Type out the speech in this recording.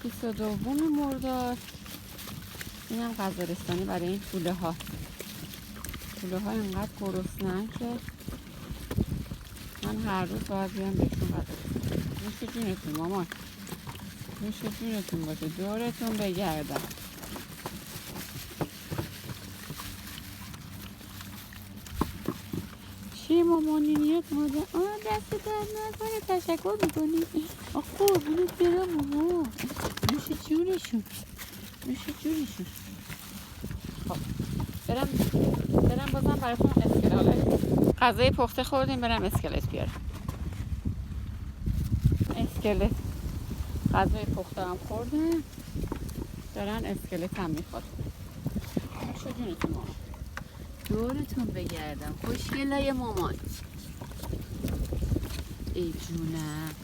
22 مرداد. اینم غذا رسانی برای این توله ها. توله ها اینقدر گرسنه‌ان که من هر روز باید بیام بهشون غذا رسانی. نوش جونتون مامان، نوش جونتون باشه، دورتون بگردم. چی مامانی نیاد مادر؟ دست در نکنه، تشکر میکنی. قربونت برم مامان، نوش جونشون، نوش جونشون. خب برم بازم براتون اسکلت. غذای پخته خوردیم، برم اسکلت بیارم. اسکلت غذای پخته هم خوردیم، دارن اسکلت هم میخواد. نوش جونتون مامان، دورتون بگردم خوشگلای مامان. ای جونم.